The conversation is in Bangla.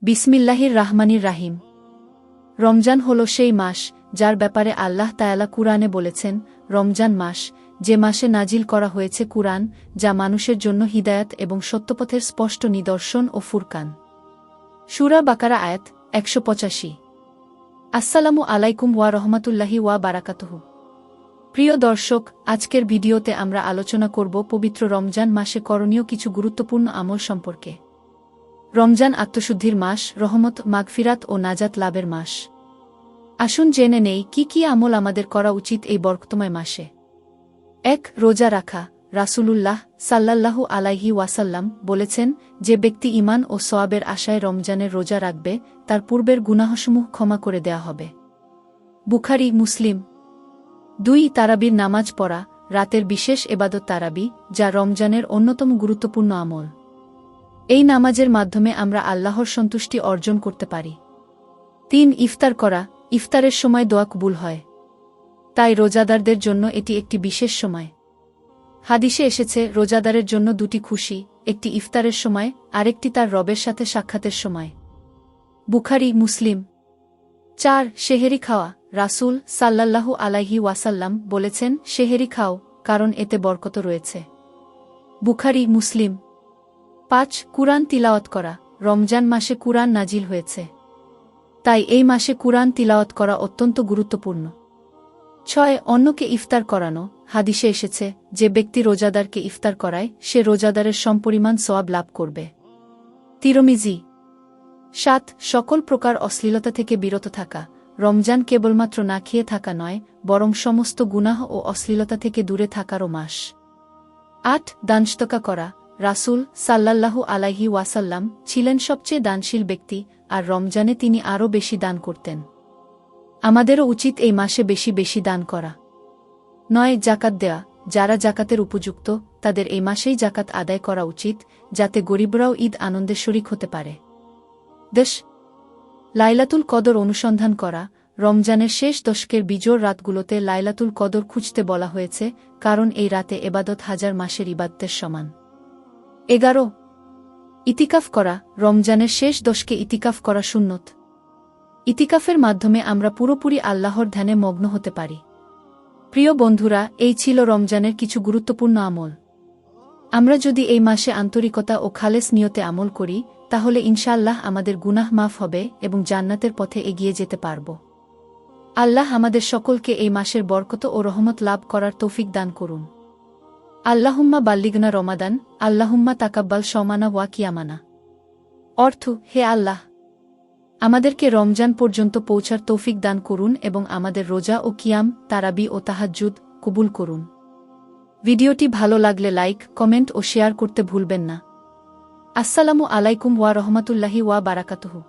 বিসমিল্লাহির রাহমানির রাহিম। রমজান হল সেই মাস যার ব্যাপারে আল্লাহ তাআলা কুরআনে বলেছেন, রমজান মাস, যে মাসে নাজিল করা হয়েছে কুরআন, যা মানুষের জন্য হিদায়াত এবং সত্যপথের স্পষ্ট নিদর্শন ও ফুরকান। সূরা বাকারা আয়াত ১৮৫। আসসালামু আলাইকুম ওয়া রহমাতুল্লাহি ওয়া বারাকাতুহু। প্রিয় দর্শক, আজকের ভিডিওতে আমরা আলোচনা করব পবিত্র রমজান মাসে করণীয় কিছু গুরুত্বপূর্ণ আমল সম্পর্কে। রমজান আত্মশুদ্ধির মাস, রহমত, মাগফিরাত ও নাজাত লাভের মাস। আসুন জেনে নেই কি কি আমল আমাদের করা উচিত এই বরকতময় মাসে। ১. রোজা রাখা। রাসূলুল্লাহ সাল্লাল্লাহু আলাইহি ওয়াসাল্লাম বলেছেন, যে ব্যক্তি ঈমান ও সওয়াবের আশায় রমজানের রোজা রাখবে, তার পূর্বের গুনাহসমূহ ক্ষমা করে দেয়া হবে। বুখারী, মুসলিম। ২. তারাবির নামাজ পড়া। রাতের বিশেষ এবাদত তারাবি, যা রমজানের অন্যতম গুরুত্বপূর্ণ আমল। এই নামাজের মাধ্যমে আমরা আল্লাহর সন্তুষ্টি অর্জন করতে পারি। ৩. ইফতার করা। ইফতারের সময় দোয়া কবুল হয়, তাই রোজাদারদের জন্য এটি একটি বিশেষ সময়। হাদিসে এসেছে, রোজাদারের জন্য দুটি খুশি, একটি ইফতারের সময়, আরেকটি তার রবের সাথে সাক্ষাতের সময়। বুখারী, মুসলিম। ৪. সেহেরি খাওয়া। রাসূল সাল্লাল্লাহু আলাইহি ওয়াসাল্লাম বলেছেন, সেহেরি খাও, কারণ এতে বরকত রয়েছে। বুখারী, মুসলিম। ৫. কুরআন তিলাওয়াত করা। রমজান মাসে কুরআন নাজিল হয়েছে, তাই এই মাসে কুরআন তিলাওয়াত করা অত্যন্ত গুরুত্বপূর্ণ। ৬. অন্যকে ইফতার করানো। হাদিসে এসেছে, যে ব্যক্তি রোজাদারকে ইফতার করায়, সে রোজাদারের সমপরিমাণ সওয়াব লাভ করবে। তিরমিজি। ৭. সকল প্রকার অশ্লীলতা থেকে বিরত থাকা। রমজান কেবলমাত্র না খেয়ে থাকা নয়, বরং সমস্ত গুনাহ ও অশ্লীলতা থেকে দূরে থাকারও মাস। ৮. দানস্তকা করা। রাসূল সাল্লাল্লাহু আলাইহি ওয়াসাল্লাম ছিলেন সবচেয়ে দানশীল ব্যক্তি, আর রমজানে তিনি আরও বেশি দান করতেন। আমাদেরও উচিত এই মাসে বেশি বেশি দান করা। ৯. জাকাত দেয়া। যারা জাকাতের উপযুক্ত, তাদের এই মাসেই জাকাত আদায় করা উচিত, যাতে গরিবরাও ঈদ আনন্দে শরিক হতে পারে। ১০. লাইলাতুল কদর অনুসন্ধান করা। রমজানের শেষ দশকের বিজোড় রাতগুলোতে লাইলাতুল কদর খুঁজতে বলা হয়েছে, কারণ এই রাতে এবাদত হাজার মাসের ইবাদতের সমান। ১১. ইতিকাফ করা। রমজানের শেষ দশকে ইতিকাফ করা সুন্নত। ইতিকাফের মাধ্যমে আমরা পুরোপুরি আল্লাহর ধ্যানে মগ্ন হতে পারি। প্রিয় বন্ধুরা, এই ছিল রমজানের কিছু গুরুত্বপূর্ণ আমল। আমরা যদি এই মাসে আন্তরিকতা ও খালেস নিয়তে আমল করি, তাহলে ইনশাআল্লাহ আমাদের গুনাহ মাফ হবে এবং জান্নাতের পথে এগিয়ে যেতে পারব। আল্লাহ আমাদের সকলকে এই মাসের বরকত ও রহমত লাভ করার তৌফিক দান করুন। আল্লাহুম্মা বাল্লিগনা রমাদান, আল্লাহুম্মা তাকাব্বাল শমানা ওয়া কিয়ামানা। অর্থ, হে আল্লাহ, আমাদেরকে রমজান পর্যন্ত পৌঁছার তৌফিক দান করুন এবং আমাদের রোজা ও কিয়াম, তারাবি ও তাহাজ্জুদ কবুল করুন। ভিডিওটি ভালো লাগলে লাইক, কমেন্ট ও শেয়ার করতে ভুলবেন না। আসসালামু আলাইকুম ওয়া রহমাতুল্লাহি ওয়া বারাকাতুহু।